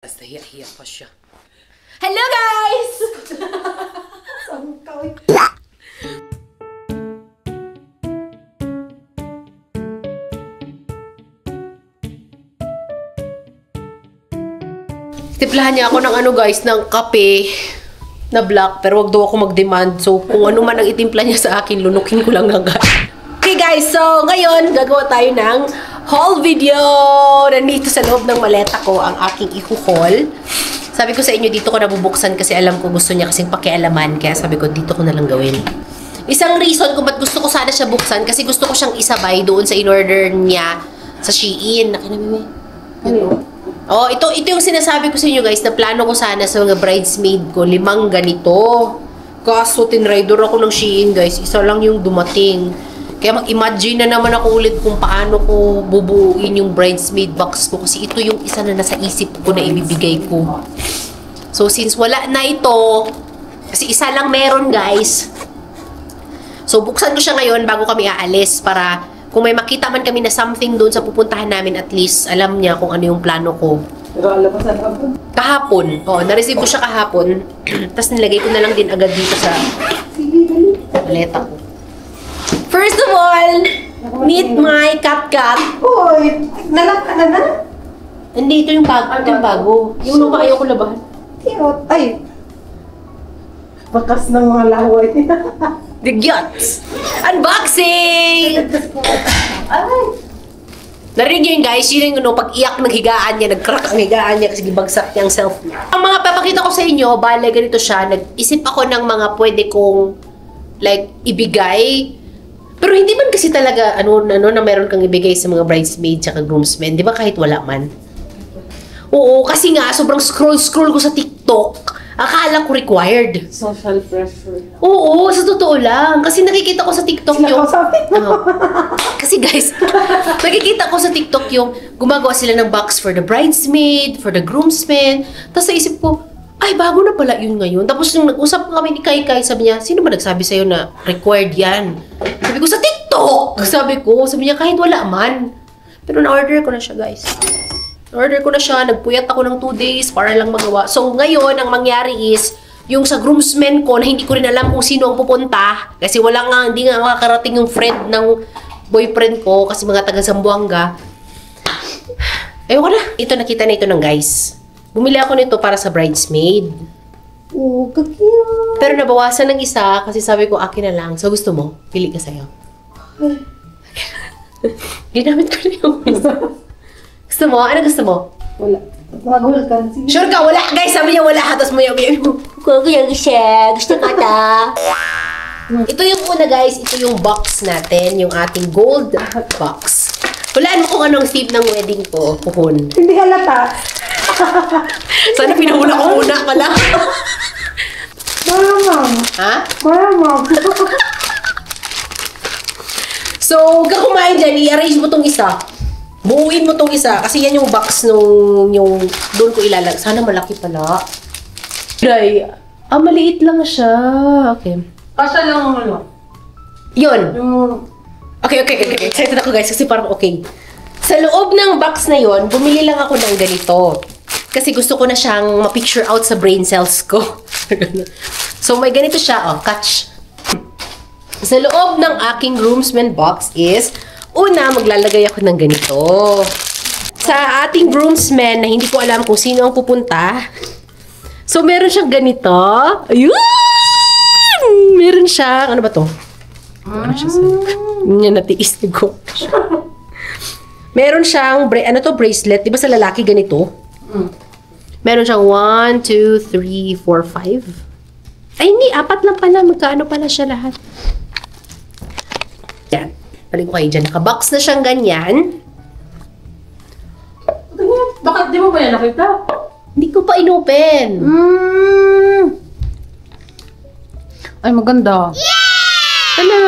Basta hiya-hiya pa siya. Hello guys! Tiplahan niya ako ng guys, ng kape na black, pero wag daw ako mag-demand. So, kung ano man ang itimpla niya sa akin, lunukin ko lang agad. Okay guys, so ngayon, gagawa tayo ng haul video. Nandito sa loob ng maleta ko ang aking i-haul. Sabi ko sa inyo, dito ko nabubuksan kasi alam ko gusto niya kasing pakialaman. Kaya sabi ko, dito ko na lang gawin. Isang reason kung ba't gusto ko sana siya buksan, kasi gusto ko siyang isabay doon sa in-order niya sa Shein. Nakinamimi? Ano? Oh, ito yung sinasabi ko sa inyo guys, na plano ko sana sa mga bridesmaid ko, 5 ganito. Kaso tinrider ako ng Shein guys, isa lang yung dumating. Kaya mag-imagine na naman ako ulit kung paano ko bubuuin yung bridesmaid box ko. Kasi ito yung isa na nasa isip ko na ibibigay ko. So, since wala na ito, kasi isa lang meron, guys. So, buksan ko siya ngayon bago kami aalis para kung may makita man kami na something doon sa pupuntahan namin, at least alam niya kung ano yung plano ko. Pero alam mo saan kahapon? Kahapon. Oo, na-receive ko siya kahapon. Tapos nilagay ko na lang din agad dito sa maleta ko. First of all, meet my cat. Uy, nalap ka na? Hindi, ito yung bago. Ito yung bago. Yung luma ayaw ko labahan. Cute. Ay. Bakas ng mga laway. The Guts! Unboxing! Ay. Narinig nyo yun guys, yun yung pag-iyak ng higaan niya, nag-crack ang higaan niya kasi gibagsak niya ang self niya. Ang mga papakita ko sa inyo, bale ganito siya, nag-isip ako ng mga pwede kong like, ibigay. Pero hindi man kasi talaga, na meron kang ibigay sa mga bridesmaid tsaka groomsmen. Di ba kahit wala man? Oo, kasi nga, sobrang scroll ko sa TikTok. Akala ko required. Social pressure. Oo, sa totoo lang. Kasi nakikita ko sa TikTok yung... Kasi guys, nakikita ko sa TikTok yung gumagawa sila ng box for the bridesmaid, for the groomsmen. Tapos sa isip ko, ay, bago na pala yun ngayon. Tapos nung nag-usap kami ni Kai, sabi niya, sino ba nagsabi sa'yo na required yan? Sabi ko, sa TikTok! Sabi niya, kahit wala man. Pero na-order ko na siya, guys. Na-order ko na siya, nagpuyat ako ng 2 days para lang magawa. So, ngayon, ang mangyari is, yung sa groomsmen ko, na hindi ko rin alam kung sino ang pupunta, kasi hindi nga makakarating yung friend ng boyfriend ko, kasi mga taga Zamboanga. Ayoko na. Ito, nakita na ito ng guys. Bumili ako nito para sa bridesmaid. Oo, cute. Pero nabawasan ng isa kasi sabi ko akin na lang. So gusto mo? Pili ka sa'yo. Ginamit ko na yung isa. Gusto mo? Ano gusto mo? Wala. Magul ka. Sige. Sure ka? Wala! Guys, sabi niya wala. Tapos mo gusto ka ta. Ito yung una guys. Ito yung box natin. Yung ating gold box. Walaan mo kung anong theme ng wedding ko. Puhon. Hindi halata. Sana pinahula ko muna pala. Maramang. Ha? Maramang. So, huwag ka kumain dyan. I-arrange mo tong isa. Buuin mo tong isa. Kasi yan yung box nung doon ko ilalag. Sana malaki pala. Day. Maliit lang siya. Okay. Kasya lang ang ano. Yun. Yung... Okay. Excited ako guys kasi parang okay. Sa loob ng box na yon, bumili lang ako ng ganito. Kasi gusto ko na siyang ma-picture out sa brain cells ko. So may ganito siya, catch. Sa loob ng aking groomsmen box is, una, maglalagay ako ng ganito. Sa ating groomsmen na hindi ko alam kung sino ang pupunta. So meron siyang ganito. Ayun! Meron siyang, ano ba to? Ano siya sa... Yan, natiis ko. Meron siyang, bracelet. Di ba sa lalaki ganito? Meron siyang 1, 2, 3, 4, 5. Ay, hindi. 4 lang pala. Magkaano pala siya lahat? Yan. Paling ko kayo dyan. Nakabox na siyang ganyan. Bakit di mo ba yan nakita? Hindi ko pa inopen. Ay, maganda. Hello!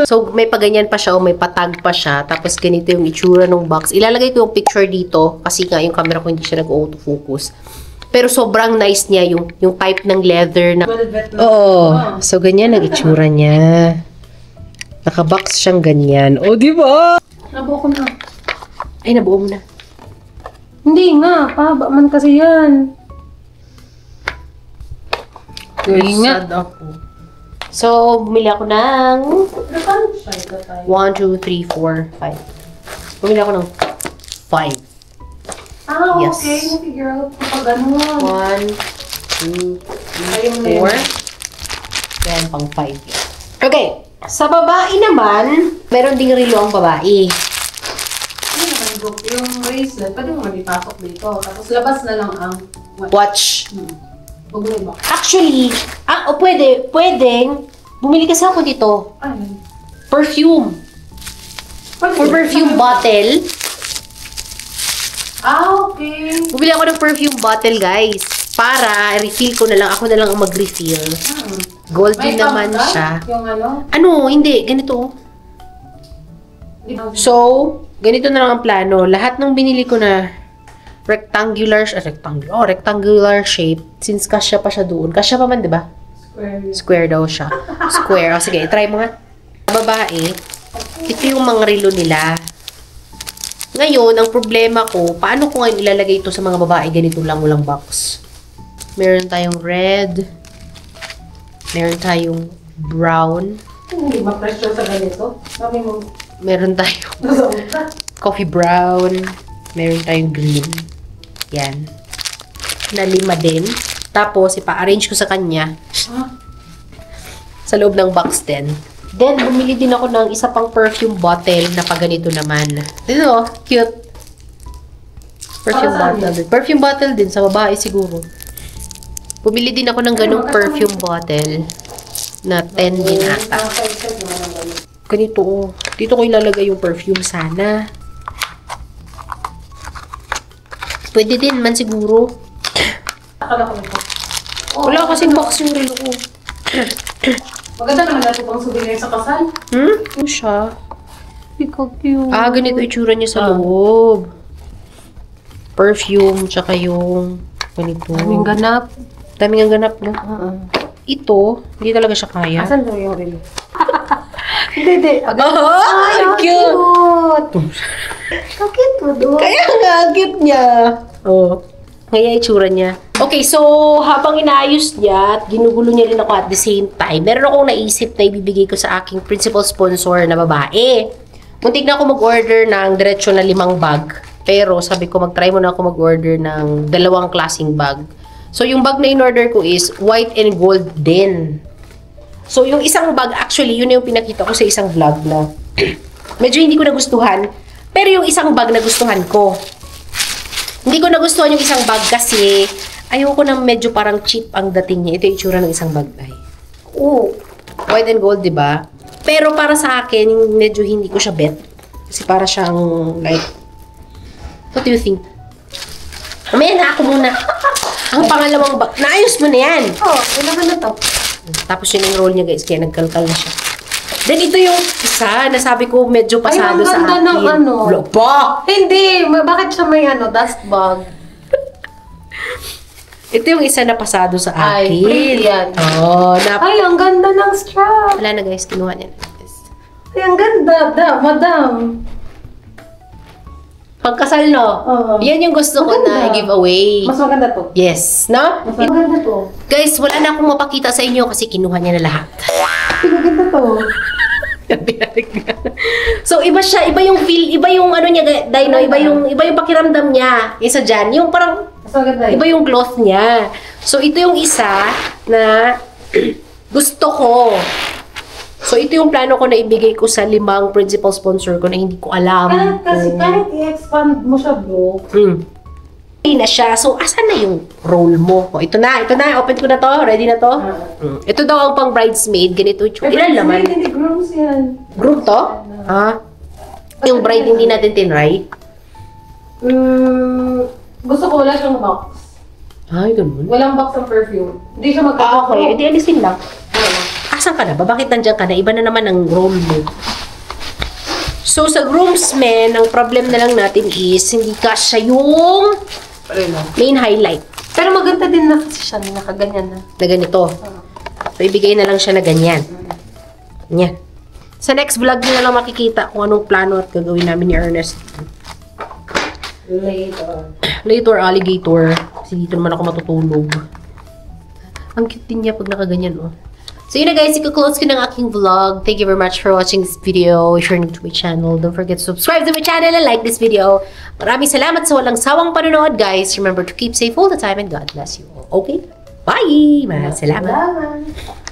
So, may paganyan pa siya o may patag pa siya. Tapos, ganito yung itsura ng box. Ilalagay ko yung picture dito kasi nga yung camera ko hindi siya nag-autofocus. Pero sobrang nice niya yung type ng leather na... Oo. So, ganyan ang itsura niya. Nakabox siyang ganyan. O, di ba? Nabuo ko na. Ay, nabuo mo na. Hindi nga, pahaba man kasi yan. Hindi nga. Sad ako. So, bumili ako ng 1, 2, 3, 4, 5. Bumili ako ng 5. Ah, Yes. okay. Na-figure out ko pa ganun. 1, 2, 3, 4. Yan, pang 5. Okay. Sa babae naman, meron ding relo ang babae. Ano naman, Brooke? Yung bracelet, pwede mo mag-ipasok dito. Tapos labas na lang ang Watch. Huwag mo. Actually, pwedeng, bumili kasi ako dito. Ano? Perfume. For perfume bottle. Ah, okay. Bumili ako ng perfume bottle, guys. Para, refill ko na lang. Ako na lang ang mag-refill. Golden naman pump ka? siya. Yung ano? Ano? Hindi. Ganito. So, ganito na lang ang plano. Lahat ng binili ko na rectangular shape. Since kasya pa siya doon. Kasya pa man, di ba? Square. Square daw siya. Square. O, sige. Try mo nga. Babae. Ito yung mga relo nila. Ngayon, ang problema ko, paano ko ngayon ilalagay ito sa mga babae ganito lang walang box? Meron tayong red. Meron tayong brown. Hindi ba pressure sa ganito? Sabi mo, Meron tayong nasa uta. coffee brown. Meron tayong green. Yan. Na 5 din. Tapos, ipa-arrange ko sa kanya sa loob ng box din. Then, bumili din ako ng isa pang perfume bottle na paganito naman. Ito, cute. Perfume Para saan bottle din. Perfume bottle din, sa babae siguro. Bumili din ako ng ganong perfume bottle na 10 din ata. Ganito, oh. Dito ko ilalagay yung perfume sana. Pwede din man siguro. Akala ko ito. Wala kasing box yung relo ko. Maganda naman natin pang souvenir sa kasal. Ano siya? Ikaw cute. Ah, ganito itsura niya sa loob. Perfume, tsaka yung ganito. Daming ganap. Daming ang ganap, no? Ito, hindi talaga siya kaya. Asan daw yung relo? Hindi. Oh, cute! Cute mo doon. Kaya nga, cute niya. Oh. Kaya itsura niya. Okay, so habang inaayos niya at ginugulo niya rin ako at the same time, meron akong naisip na ibibigay ko sa aking principal sponsor na babae. Muntik na ako mag-order ng diretsyo na 5 bag. Pero sabi ko, mag-try muna ako mag-order ng 2 klaseng bag. So yung bag na in-order ko is white and gold din. So yung isang bag, actually, yun yung pinakita ko sa isang vlog na medyo hindi ko nagustuhan. Pero yung isang bag nagustuhan ko. Hindi ko nagustuhan yung isang bag kasi ayoko nang medyo parang cheap ang dating niya. Ito yung itsura ng isang bag ay. Oo. White and gold, di ba? Pero para sa akin, medyo hindi ko siya bet. Kasi para siyang like, what do you think? Mamaya na ako muna. Ang pangalawang bag. Naayos mo na yan. Ilan na to? Tapos yun yung roll niya guys. Kaya nagkalkal na siya. Then ito yung isa na sabi ko medyo pasado sa akin. Ay, ang ganda ng ano. Wala pa! Hindi. Bakit siya may dust bag? Ito yung isa na pasado sa akin. Ay, pretty yan. Oh, Ay, ang ganda ng strap. wala na guys, kinuha niya na. Guys. Ay, ang ganda. Madam. Pagkasal, no? Oo. Yan yung gusto ko na Maganda. giveaway. Mas maganda to. Yes, no? Mas maganda to. Guys, wala na akong mapakita sa inyo kasi kinuha niya na lahat. Maganda to. So, iba siya, iba yung feel, iba yung ano niya, Dino, iba yung pakiramdam niya. Isa dyan, yung parang, Mas maganda. iba yung cloth niya. So, ito yung isa na gusto ko. So, ito yung plano ko na ibigay ko sa 5 principal sponsor ko na hindi ko alam. Kasi kahit i-expand mo siya, bro. Ready na siya. So, asan na yung roll mo? O, ito na. Open ko na to. Ready na to? Ito daw ang pang bridesmaid. Ganito yung tsura. Ilan naman? Hindi grooms yan. Group to? Ha? Yung bride hindi natin tinry? Gusto ko wala siyang box. Ay, ganun. Walang box ng perfume. Hindi siya Okay. Edi alisin lang. Asan ka na ba? Bakit nandiyan ka na? Iba na naman ang role mo. So, sa groomsmen, ang problem na lang natin is, hindi kasya yung main highlight. Pero maganda din na kasi siya. Nakaganyan na. Na ganito. So, ibigay na lang siya na ganyan. Ganyan. Sa next vlog nyo na lang makikita kung anong plano at gagawin namin ni Ernest. Later. Later, alligator. Kasi dito naman ako matutulog. Ang cute din niya pag nakaganyan, oh. So yun na guys, i-close ko ng aking vlog. Thank you very much for watching this video. If you're new to my channel, don't forget to subscribe to my channel and like this video. Maraming salamat sa walang sawang panonood, guys. Remember to keep safe all the time and God bless you all. Okay? Bye! Maraming salamat.